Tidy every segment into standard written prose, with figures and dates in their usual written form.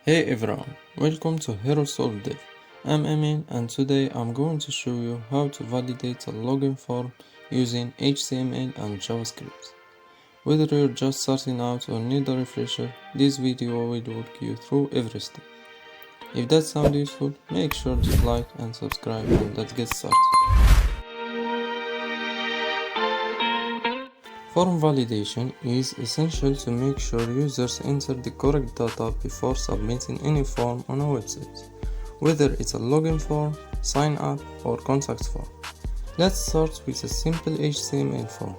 Hey everyone, welcome to Hero Solve Dev. I'm Emin and today I'm going to show you how to validate a login form using HTML and JavaScript. Whether you're just starting out or need a refresher, this video will walk you through every step. If that sounds useful, make sure to like and subscribe and let's get started. Form validation is essential to make sure users enter the correct data before submitting any form on a website, whether it's a login form, sign up, or contact form. Let's start with a simple HTML form.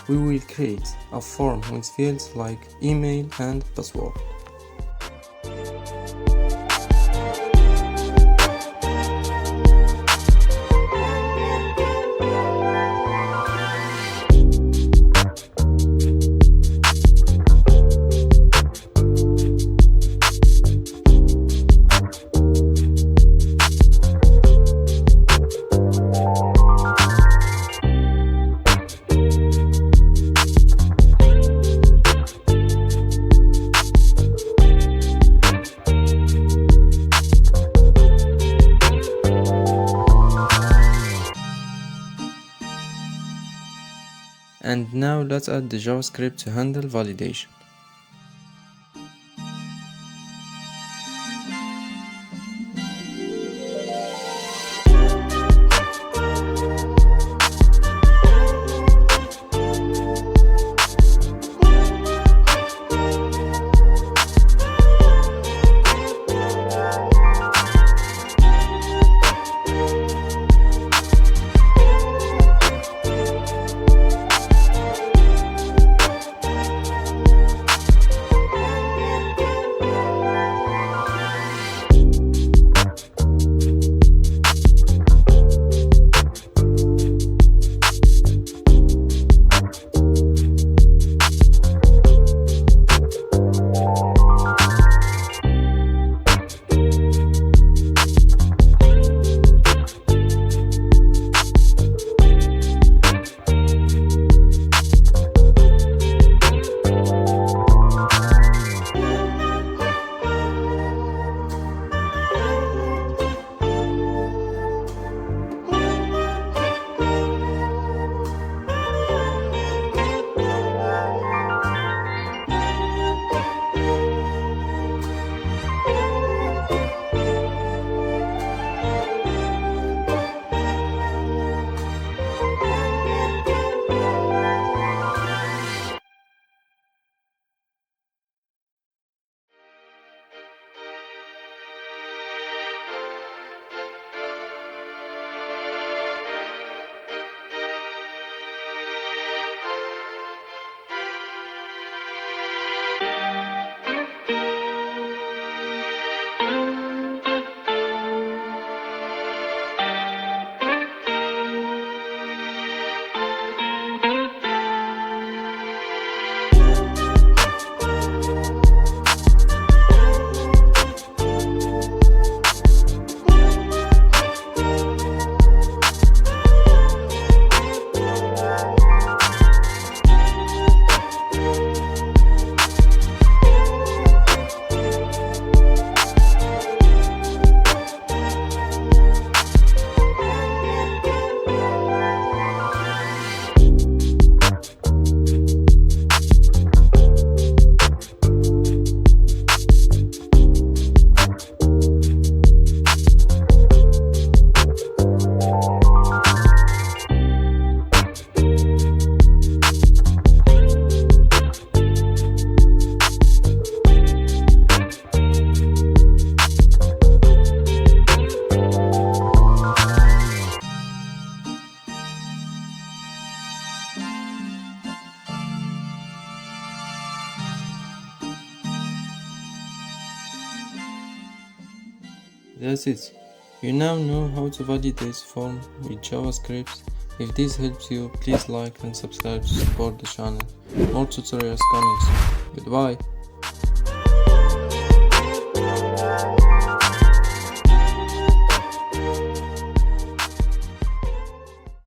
We will create a form with fields like email and password. And now let's add the JavaScript to handle validation. That's it. You now know how to validate form with JavaScript. If this helps you, please like and subscribe to support the channel. More tutorials coming soon. Goodbye.